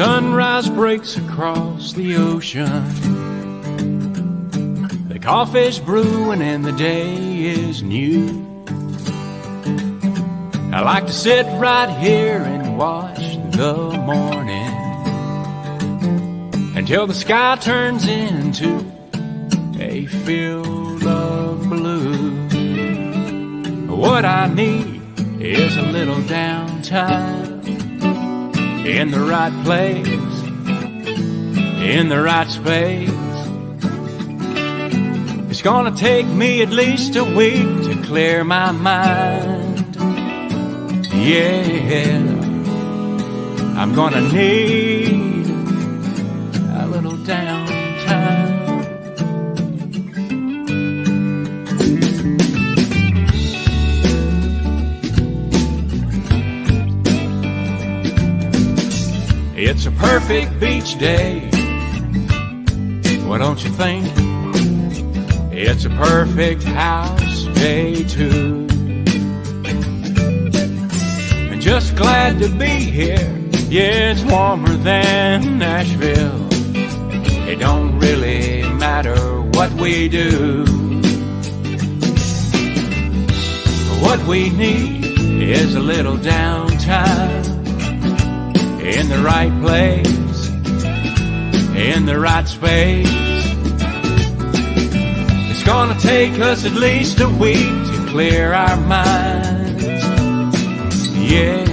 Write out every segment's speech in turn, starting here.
sunrise breaks across the ocean. The coffee's brewing and the day is new. I like to sit right here and watch the morning until the sky turns into a field of blue. What I need is a little downtime in the right place, in the right space. It's gonna take me at least a week to clear my mind. Yeah, I'm gonna need a little downtime. It's a perfect beach day, why don't you think? It's a perfect house day too. And just glad to be here, yeah, it's warmer than Nashville. It don't really matter what we do. What we need is a little downtime in the right place, in the right space. It's gonna take us at least a week to clear our minds. Yeah,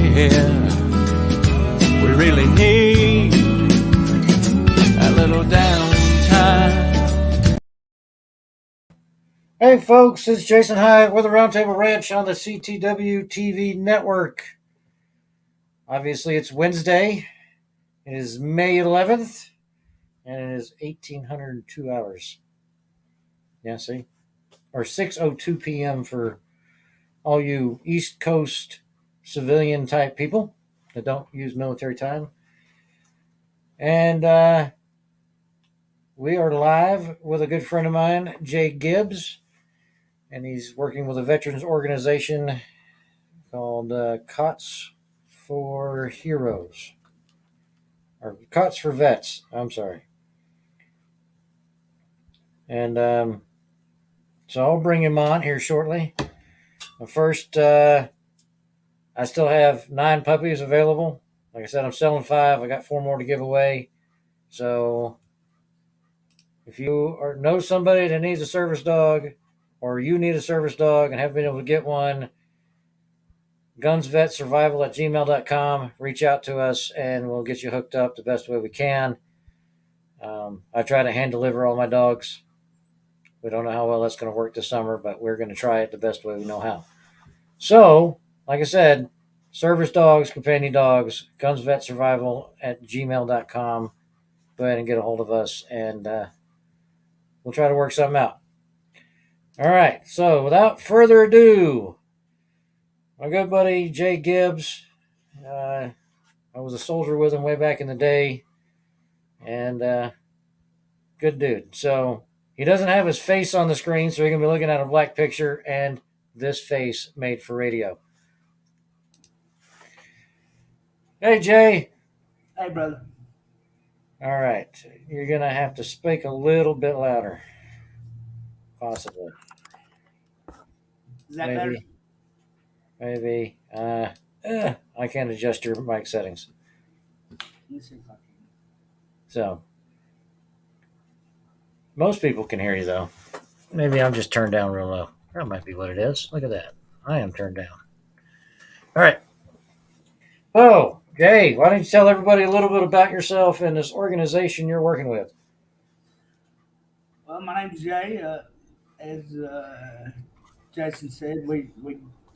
we really need a little downtime. Hey folks, it's Jason Hyatt with the RoundTable Ranch on the CTW TV network. Obviously, it's Wednesday. It is May 11th, and it is 1802 hours. Yeah, see? Or 6:02 p.m. for all you East Coast civilian type people that don't use military time. And we are live with a good friend of mine, Jay Gibbs, and he's working with a veterans organization called COTS for Heroes. Or COTS for Vets, I'm sorry. And so I'll bring him on here shortly. But first, I still have 9 puppies available. Like I said, I'm selling 5. I got 4 more to give away. So if you know somebody that needs a service dog, or you need a service dog and haven't been able to get one, gunsvetsurvival@gmail.com. Reach out to us and we'll get you hooked up the best way we can. I try to hand deliver all my dogs. We don't know how well that's going to work this summer, but we're going to try it the best way we know how. So, like I said, service dogs, companion dogs, gunsvetsurvival@gmail.com. Go ahead and get a hold of us, and we'll try to work something out. All right, so without further ado, my good buddy Jay Gibbs, I was a soldier with him way back in the day, and good dude. So he doesn't have his face on the screen, so you're going to be looking at a black picture and this face made for radio. Hey, Jay. Hey, brother. All right. You're going to have to speak a little bit louder, possibly. Is that better? Maybe. I can't adjust your mic settings. Let me see if I can. So, most people can hear you, though. Maybe I'm just turned down real low. That might be what it is. Look at that. I am turned down. All right. Oh, Jay, why don't you tell everybody a little bit about yourself and this organization you're working with? Well, my name's Jay. As Jason said, we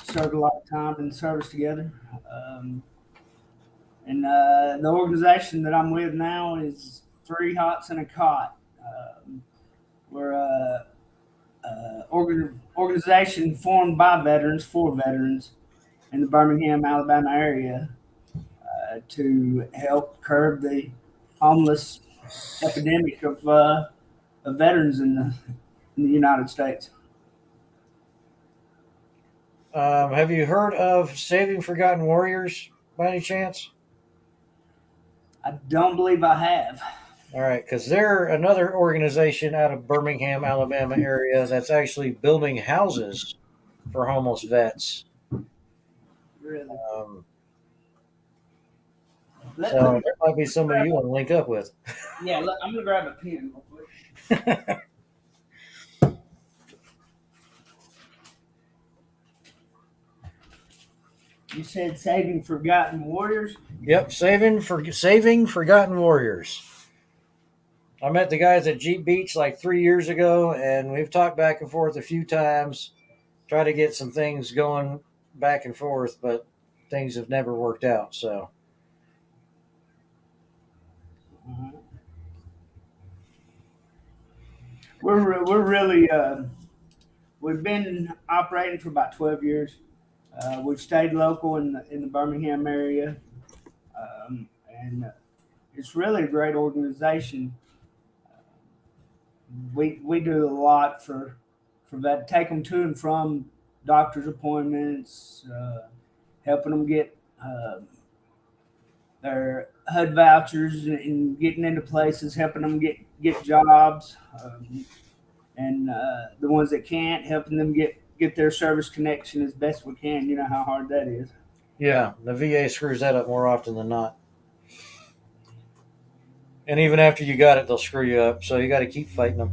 served a lot of time in service together. And the organization that I'm with now is 3 Hots and a Cot. We're a organization formed by veterans for veterans in the Birmingham, Alabama area to help curb the homeless epidemic of veterans in the United States. Have you heard of Saving Forgotten Warriors by any chance? I don't believe I have. All right, because they're another organization out of Birmingham, Alabama area that's actually building houses for homeless vets. Really? Um, Let so me that might be somebody grab, you want to link up with. yeah, I'm gonna grab a pen real quick. You said Saving Forgotten Warriors. Yep, saving forgotten warriors. I met the guys at Jeep Beach like 3 years ago, and we've talked back and forth a few times, try to get some things going back and forth, but things have never worked out. So Uh-huh. We're really we've been operating for about 12 years. We've stayed local in the Birmingham area, and it's really a great organization. We do a lot for that, take them to and from doctor's appointments, helping them get their HUD vouchers and getting into places, helping them get jobs, and the ones that can't, helping them get their service connection as best we can. You know how hard that is. yeah, the VA screws that up more often than not. And even after you got it, they'll screw you up. So you got to keep fighting them.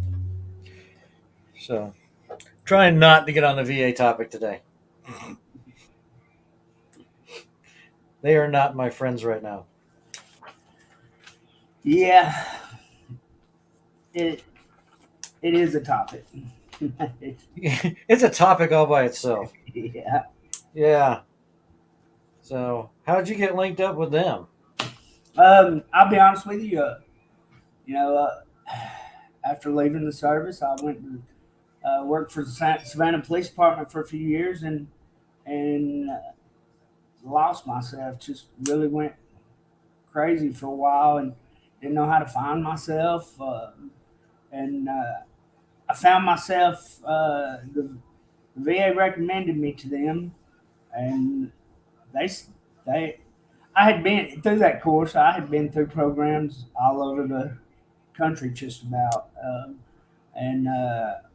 So trying not to get on the VA topic today. They are not my friends right now. Yeah, it it is a topic. It's a topic all by itself. Yeah. Yeah. So how'd you get linked up with them? I'll be honest with you. You know, after leaving the service, I went to worked for the Savannah Police Department for a few years, and lost myself. Just really went crazy for a while, and didn't know how to find myself. And I found myself. The VA recommended me to them, and they they I had been through that course. I had been through programs all over the country, just about. And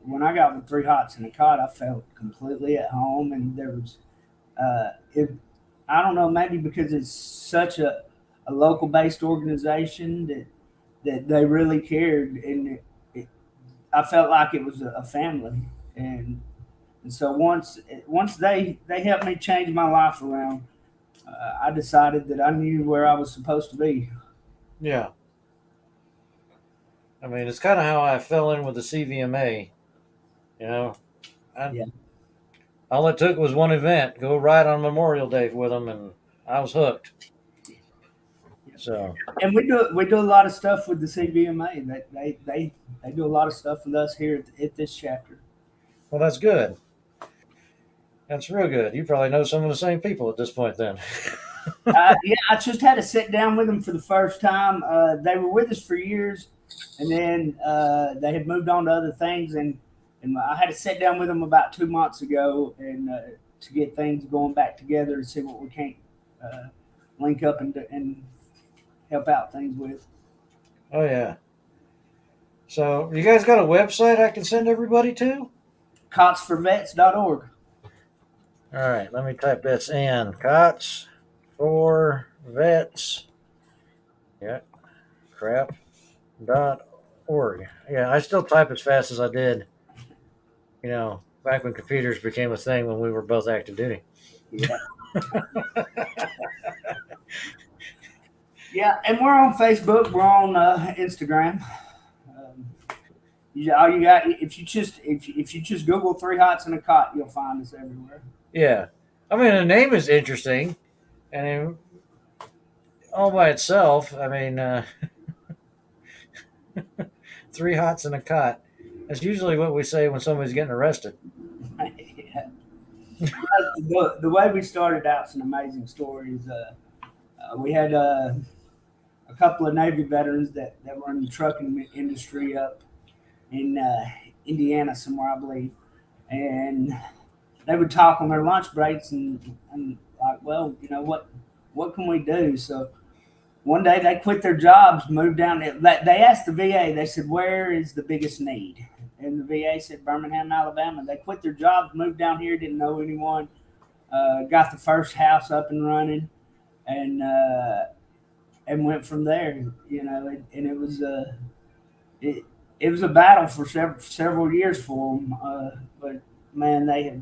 when I got with Three Hots in a Cot, I felt completely at home. And there was, it, I don't know, maybe because it's such a local based organization that they really cared. And I felt like it was a family. And so once they helped me change my life around, I decided that I knew where I was supposed to be. Yeah. I mean, it's kind of how I fell in with the CVMA. You know, I, Yeah. all it took was one event, go ride on Memorial Day with them, and I was hooked. So, And we do a lot of stuff with the CVMA. That they do a lot of stuff with us here at this chapter. well, that's good. That's real good. You probably know some of the same people at this point, then. Yeah, I just had to sit down with them for the first time. They were with us for years, and then they had moved on to other things, and I had to sit down with them about 2 months ago, and to get things going back together and see what we can't uh, link up and help out things with. Oh yeah. So, you guys got a website I can send everybody to? Cotsforvets.org. All right, let me type this in. Cots for Vets. Yeah, crap. .org. Yeah, I still type as fast as I did. Back when computers became a thing when we were both active duty. Yeah. Yeah, and we're on Facebook. We're on Instagram. Um, all you got, if you just Google Three Hots in a Cot, you'll find us everywhere. Yeah, I mean the name is interesting, and all by itself, I mean, three hots in a cot. That's usually what we say when somebody's getting arrested. Yeah. The way we started out's an amazing story. We had a couple of Navy veterans that were in the trucking industry up in Indiana somewhere, I believe, and they would talk on their lunch breaks and like, well, what can we do? So one day they quit their jobs, moved down. They asked the VA. They said, "Where is the biggest need?" And the VA said, "Birmingham, Alabama." They quit their jobs, moved down here, didn't know anyone, got the first house up and running, and went from there. And it was it, it was a battle for several years for them. But man, they have.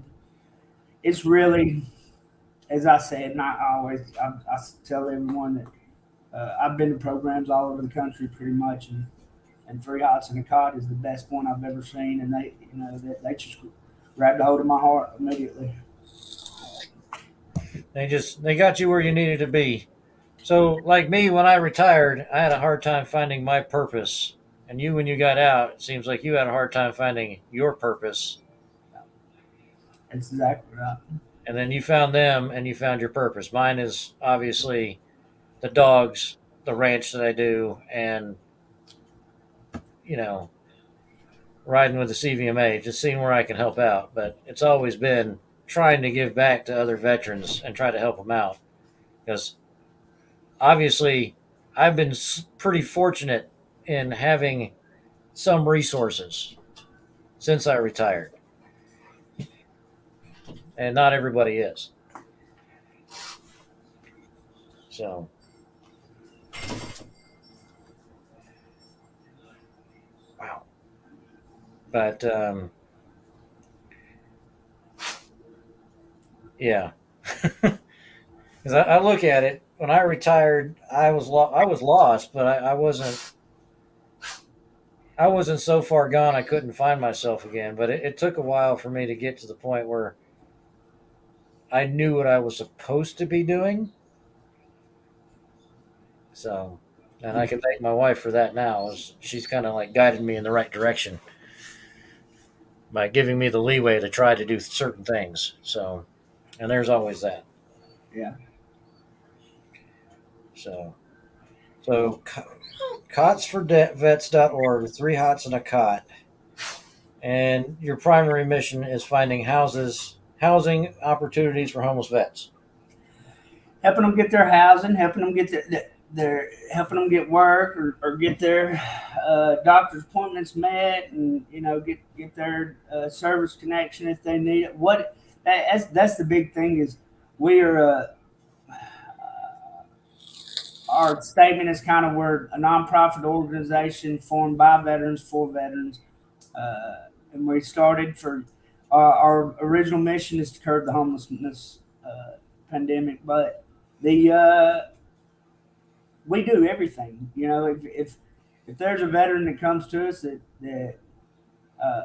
It's really, as I said, not always. I tell everyone that I've been to programs all over the country pretty much, and Three Hots and a Cot is the best one I've ever seen, and they just grabbed a hold of my heart immediately. They got you where you needed to be. So, like me, when I retired, I had a hard time finding my purpose. And you, when you got out, it seems like you had a hard time finding your purpose. That's exactly right. And then you found them and you found your purpose. Mine is obviously the dogs, the ranch that I do, and, you know, riding with the CVMA, just seeing where I can help out. But it's always been trying to give back to other veterans and try to help them out. Because obviously, I've been pretty fortunate in having some resources since I retired, and not everybody is. So, wow. But yeah, because I look at it. When I retired, I was lost, but I wasn't so far gone I couldn't find myself again. But it took a while for me to get to the point where I knew what I was supposed to be doing. So, and I can thank my wife for that now. She's kind of like guided me in the right direction by giving me the leeway to try to do certain things. So, and there's always that. Yeah. So cotsforvets.org, Three Hots and a Cot. And your primary mission is finding housing opportunities for homeless vets. Helping them get their housing, helping them get helping them get work or get their doctor's appointments met, and get their service connection if they need it. That's the big thing is we are our statement is kind of we're a nonprofit organization formed by veterans for veterans, and we started for our original mission is to curb the homelessness pandemic, but the we do everything. If there's a veteran that comes to us that uh,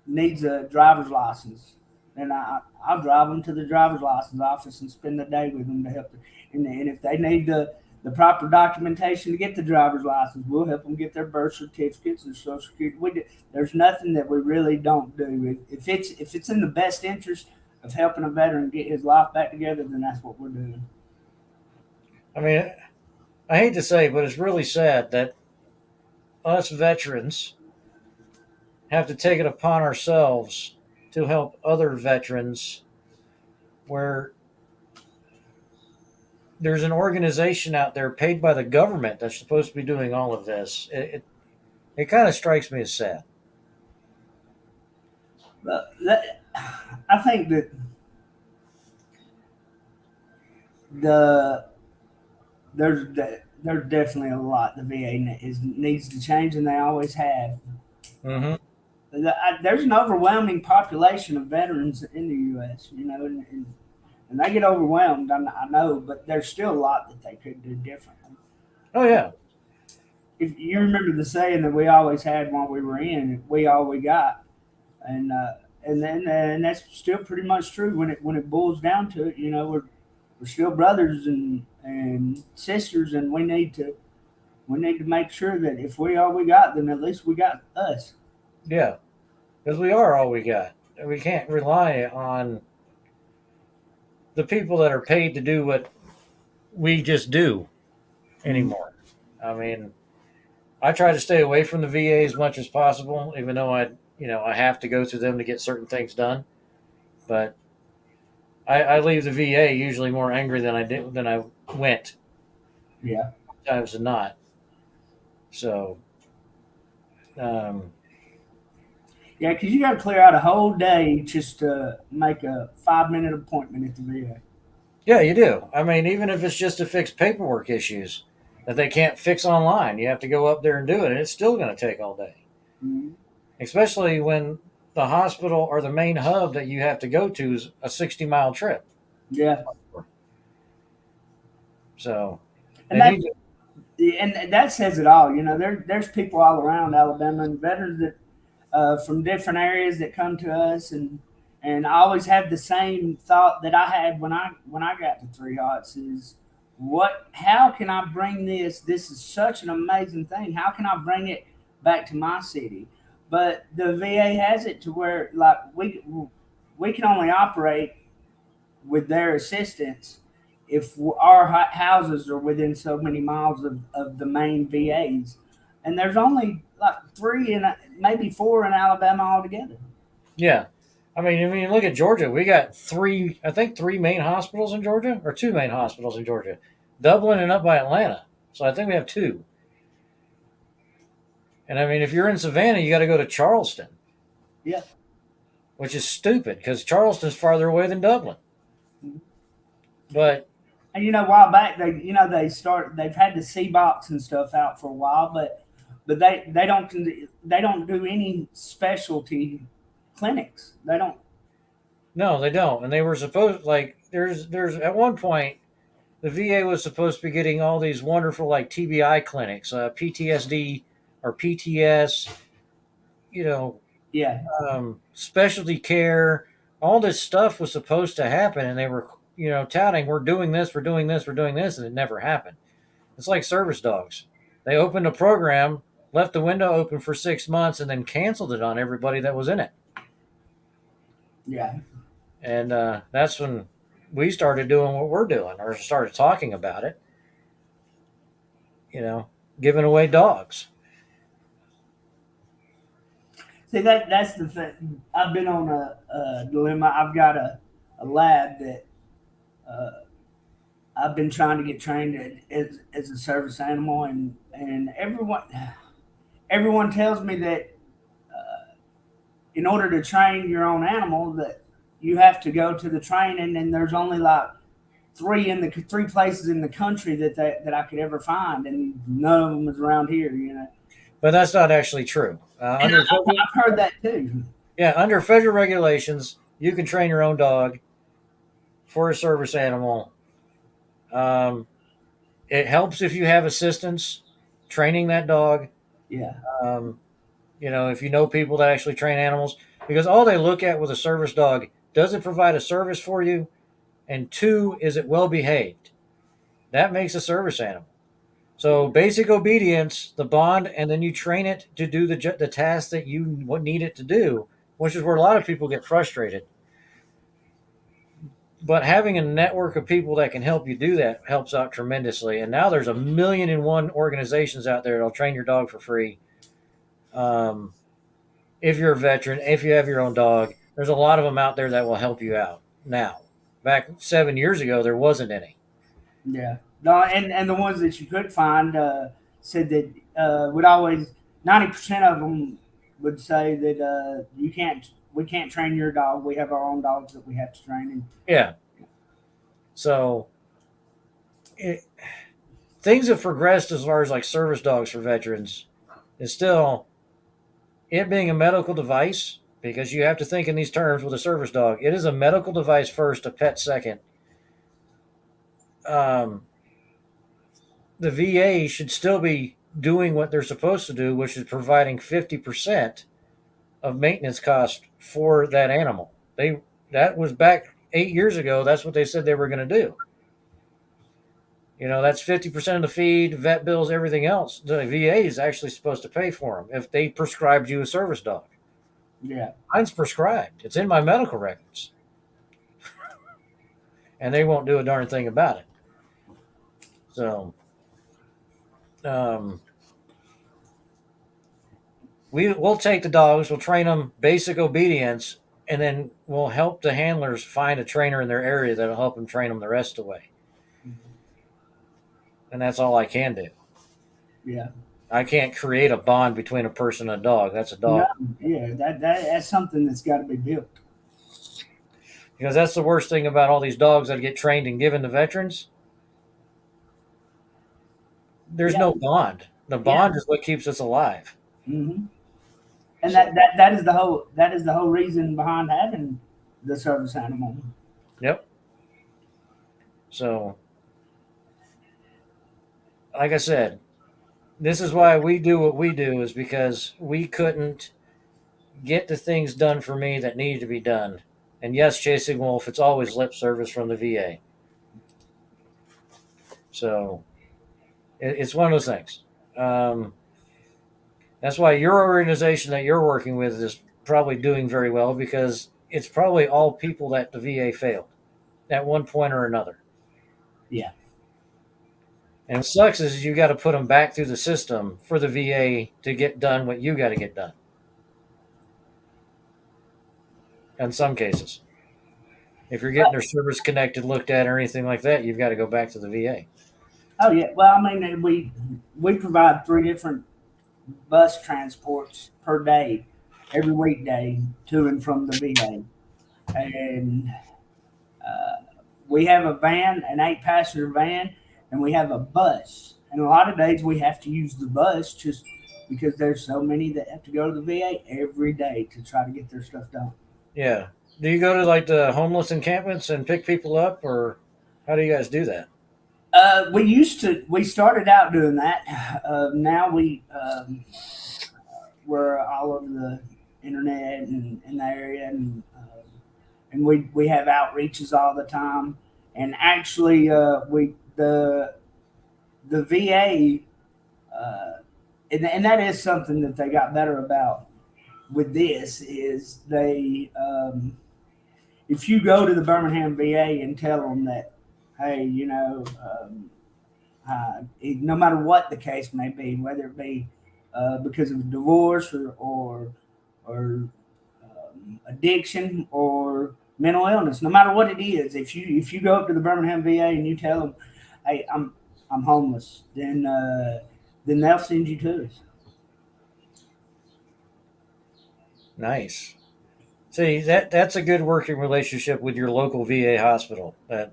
needs a driver's license, then I'll drive them to the driver's license office and spend the day with them to help them. And if they need the proper documentation to get the driver's license, we'll help them get their birth certificates, their social security. There's nothing that we really don't do. If it's in the best interest of helping a veteran get his life back together, then that's what we're doing. I mean, I hate to say, but it's really sad that us veterans have to take it upon ourselves to help other veterans where there's an organization out there paid by the government that's supposed to be doing all of this. It kind of strikes me as sad. But I think that there's definitely a lot the VA needs to change, and they always have. Mm-hmm. There's an overwhelming population of veterans in the U.S. And they get overwhelmed. I know, but there's still a lot that they could do differently. Oh yeah. If you remember the saying that we always had while we were in, we all we got, and that's still pretty much true when it boils down to it. We're still brothers and sisters, and we need to make sure that if we all we got, then at least we got us. Yeah, because we are all we got. We can't rely on the people that are paid to do what we just do anymore. I mean, I try to stay away from the VA as much as possible, even though I have to go through them to get certain things done. But I leave the VA usually more angry than I went. Yeah. times than not. So, um, Yeah, because you got to clear out a whole day just to make a 5 minute appointment at the VA. yeah, you do. I mean, even if it's just to fix paperwork issues that they can't fix online, you have to go up there and do it, and it's still going to take all day. Mhm. Especially when the hospital or the main hub that you have to go to is a 60-mile trip. Yeah, So and they need to. that says it all. There's people all around Alabama and veterans that from different areas that come to us, and I always have the same thought that I had when I got to Three Hots is how can I bring this is such an amazing thing, how can I bring it back to my city? But the VA has it to where like we can only operate with their assistance if our houses are within so many miles of the main VAs. And there's only like three and maybe four in Alabama altogether. Yeah. I mean, look at Georgia. We got three, I think, three main hospitals in Georgia, or two main hospitals in Georgia, Dublin and up by Atlanta. So I think we have two. And I mean, if you're in Savannah, you got to go to Charleston, Yeah. which is stupid because Charleston's farther away than Dublin. But And a while back they've had the C box and stuff out for a while, but they don't do any specialty clinics. They don't. no, they don't. And they were supposed like there's at one point the VA was supposed to be getting all these wonderful like TBI clinics, PTSD or PTS, you know, Yeah. specialty care. All this stuff was supposed to happen, and they were, touting, "We're doing this, we're doing this, we're doing this," and it never happened. It's like service dogs. They opened a program, left the window open for 6 months, and then canceled it on everybody that was in it. Yeah. And that's when we started doing what we're doing, or started talking about it. Giving away dogs. See, that's the thing. I've been on a dilemma. I've got a lab that I've been trying to get trained as a service animal, and everyone tells me that in order to train your own animal, that you have to go to the training, and there's only like three places in the country that I could ever find, and none of them is around here. But that's not actually true. I've heard that too. Yeah, under federal regulations, you can train your own dog for a service animal. It helps if you have assistance training that dog. Yeah. Um, if you know people that actually train animals, because all they look at with a service dog, does it provide a service for you? And two, is it well behaved? That makes a service animal. So basic obedience, the bond, and then you train it to do the task that you need it to do, which is where a lot of people get frustrated. But having a network of people that can help you do that helps out tremendously. And now there's 1,000,001 organizations out there that'll train your dog for free. If you're a veteran, if you have your own dog, there's a lot of them out there that will help you out now. Back 7 years ago, there wasn't any. Yeah. No, and the ones that you could find said that would always 90% of them would say that we can't train your dog. We have our own dogs that we have to train. Yeah. So things have progressed as far as like service dogs for veterans. It's still it being a medical device, because you have to think in these terms with a service dog. It is a medical device first, a pet second. The VA should still be doing what they're supposed to do, which is providing 50% of maintenance costs for that animal. That was back 8 years ago. That's what they said they were going to do. That's 50% of the feed, vet bills, everything else. The VA is actually supposed to pay for them if they prescribed you a service dog. Yeah. Mine's prescribed. It's in my medical records. And they won't do a darn thing about it. So, we'll take the dogs, we'll train them basic obedience, and then we'll help the handlers find a trainer in their area that'll help them train them the rest of the way. And that's all I can do. Yeah. I can't create a bond between a person and a dog. That's a No. dog. Yeah. That's something that's got to be built. Because that's the worst thing about all these dogs that get trained and given to veterans. There's Yeah. no bond. The Yeah. bond is what keeps us alive. Hmm. And So, that is the whole reason behind having the service animal. yep. So, like I said, this is why we do what we do, is because we couldn't get the things done for me that needed to be done. And yes, chasing wolf, it's always lip service from the VA. So it's one of those things. Um, that's why your organization that you're working with is probably doing very well, because it's probably all people that the VA failed at one point or another. Yeah. And what sucks is you got to put them back through the system for the VA to get done what you got to get done. In some cases, if you're getting their service connected, looked at, or anything like that, you've got to go back to the VA. Oh yeah. Well, I mean, we provide 3 different bus transports per day, every weekday to and from the VA, and we have a van, an 8-passenger van, and we have a bus. And a lot of days we have to use the bus just because there's so many that have to go to the VA every day to try to get their stuff done. Yeah. Do you go to like the homeless encampments and pick people up, or how do you guys do that? We started out doing that. Now we're all over the internet and in the area, and we have outreaches all the time. And actually, we the VA, and that is something that they got better about with this is if you go to the Birmingham VA and tell them that, hey, no matter what the case may be, whether it be because of divorce or addiction or mental illness, no matter what it is, if you go up to the Birmingham VA and you tell them, hey, I'm homeless, then they'll send you to us. Nice. See, that's a good working relationship with your local VA hospital that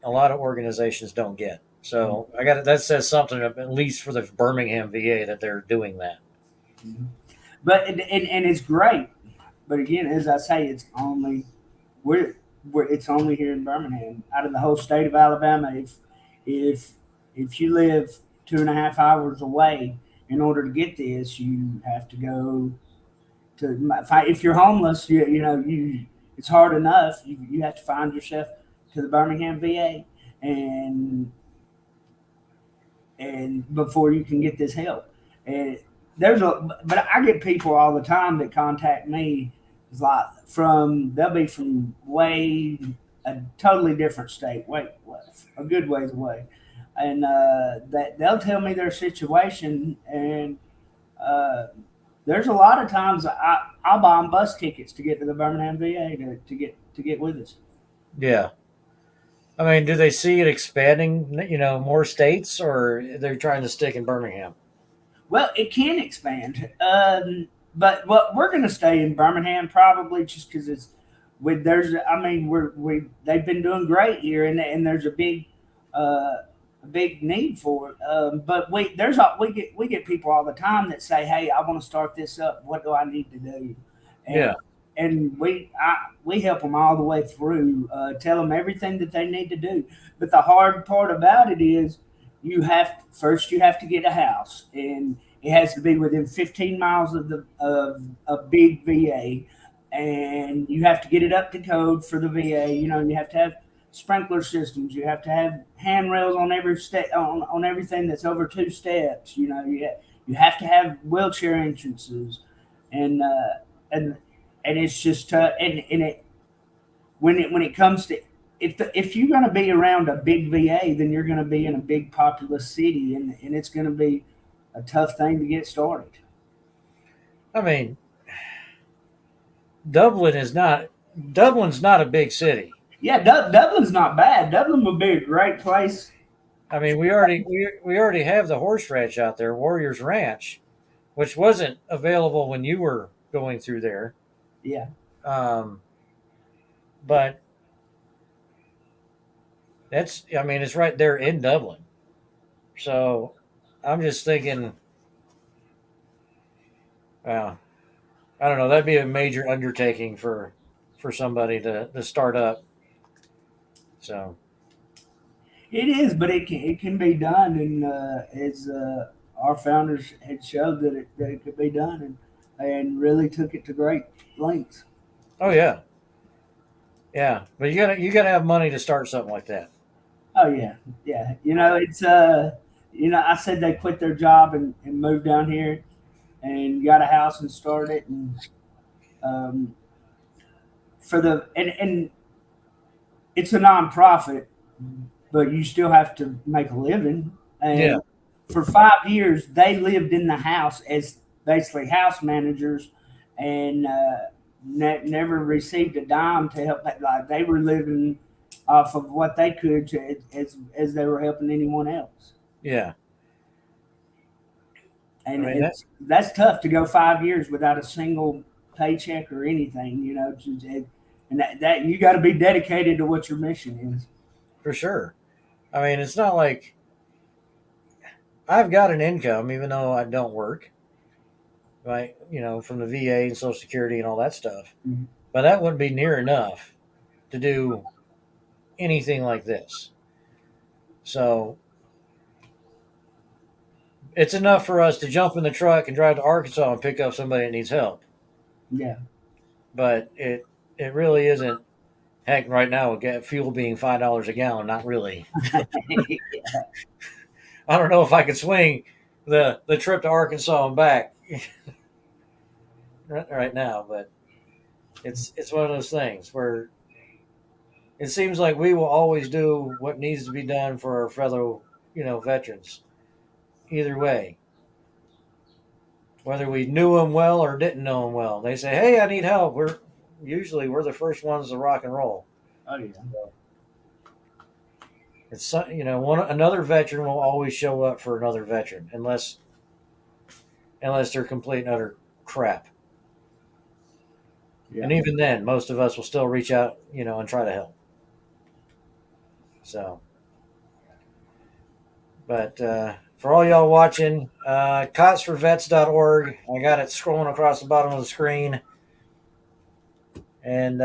a lot of organizations don't get. So I got that says something, at least for the Birmingham VA, that they're doing that. Mhm. But and it's great. But again, as I say, we're, it's only here in Birmingham. Out of the whole state of Alabama, if if you live 2.5 hours away, in order to get this, you have to go if you're homeless, you it's hard enough. You have to find yourself to the Birmingham VA, and before you can get this help. And but I get people all the time that contact me. It's like they'll be from way a totally different state, a good ways away, and that they'll tell me their situation, and uh, there's a lot of times I'll buy them bus tickets to get to the Birmingham VA to get with us. Yeah. I mean, do they see it expanding, more states, or they're trying to stick in Birmingham? Well, it can expand, but what we're going to stay in Birmingham probably just because it's with there's I mean we they've been doing great here, and there's a big need for it. But we get people all the time that say, "Hey, I want to start this up. What do I need to do?" And Yeah. we help them all the way through, tell them everything that they need to do. But the hard part about it is you have to get a house, and it has to be within 15 miles of a big VA, and you have to get it up to code for the VA. You have to have sprinkler systems. You have to have handrails on every step on everything that's over 2 steps. You have to have wheelchair entrances, and and and it's just and it when it comes to if you're going to be around a big VA, then you're going to be in a big populous city, and it's going to be a tough thing to get started. I mean, Dublin's not a big city. Yeah, Dublin's not bad. Dublin would be a great place I mean, we already have the horse ranch out there, Warriors Ranch, which wasn't available when you were going through there. Yeah. Um, but I mean, it's right there in Dublin. So I'm just thinking, well, I don't know. That'd be a major undertaking for somebody to start up. So It is, but it can be done, and as our founders had showed that it could be done, and really took it to great lengths. oh yeah, yeah. But you gotta have money to start something like that. Oh yeah, yeah. It's I said they quit their job and moved down here and got a house and started it, and um, for the and it's a nonprofit, but you still have to make a living. Yeah, And for 5 years, they lived in the house as basically house managers, and never received a dime to help. Like they were living off of what they could as they were helping anyone else. yeah. I And mean that that's tough to go 5 years without a single paycheck or anything. And that you got to be dedicated to what your mission is. for sure. I mean, it's not like I've got an income, even though I don't work, right? From the VA and Social Security and all that stuff. Mhm. But that wouldn't be near enough to do anything like this. So it's enough for us to jump in the truck and drive to Arkansas and pick up somebody that needs help. Yeah. But it really isn't. Heck, right now with fuel being $5 a gallon, not really. I don't know if I could swing the trip to Arkansas and back right now, but it's one of those things where it seems like we will always do what needs to be done for our fellow veterans. Either way, whether we knew them well or didn't know them well, they say, "Hey, I need help." We're the first ones to rock and roll. Oh yeah. It's another veteran will always show up for another veteran unless they're complete and utter crap. Yeah. And even then, most of us will still reach out, and try to help. So, but for all y'all watching, cotsforvets.org. I got it scrolling across the bottom of the screen. And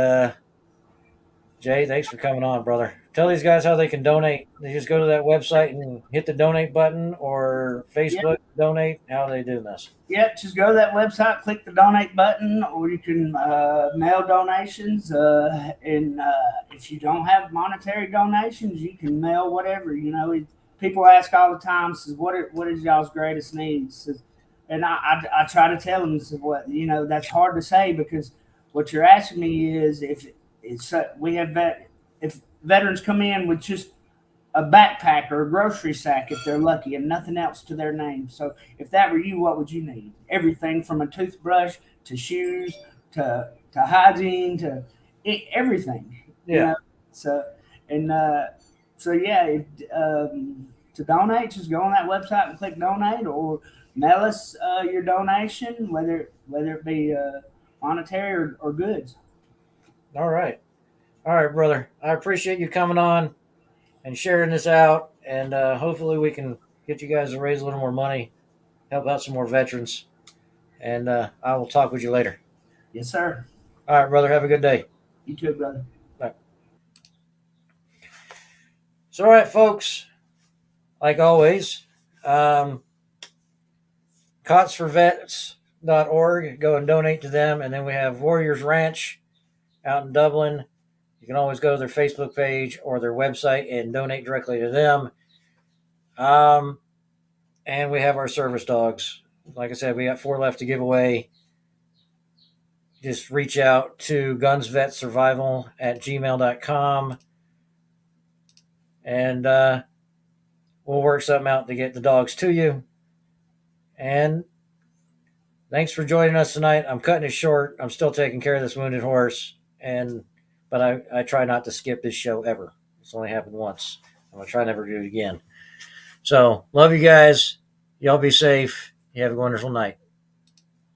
Jay, thanks for coming on, brother. Tell these guys how they can donate. They just go to that website and hit the donate button, or Facebook donate. How are they doing this? Yeah, just go to that website, click the donate button, or you can mail donations. And if you don't have monetary donations, you can mail whatever. People ask all the time, says, what is y'all's greatest needs? And I try to tell them, that's hard to say, because what you're asking me is if veterans come in with just a backpack or a grocery sack if they're lucky and nothing else to their name. So if that were you, what would you need? Everything from a toothbrush to shoes to hygiene to everything. Yeah. So and so yeah, to donate, just go on that website and click donate, or mail us your donation, whether it be monetary or goods. All right, brother. I appreciate you coming on and sharing this out, and hopefully we can get you guys to raise a little more money, help out some more veterans, and I will talk with you later. Yes, sir. All right, brother. Have a good day. You too, brother. Bye. So, all right, folks. Like always, cotsforvets.org. Go and donate to them, and then we have Warriors Ranch out in Dublin. You can always go to their Facebook page or their website and donate directly to them. And we have our service dogs. Like I said, we got 4 left to give away. Just reach out to gunsvetsurvival@gmail.com, and we'll work something out to get the dogs to you. And thanks for joining us tonight. I'm cutting it short. I'm still taking care of this wounded horse, but I try not to skip this show ever. It's only happened once. I'm gonna try never to do it again. So love you guys. Y'all be safe. You have a wonderful night.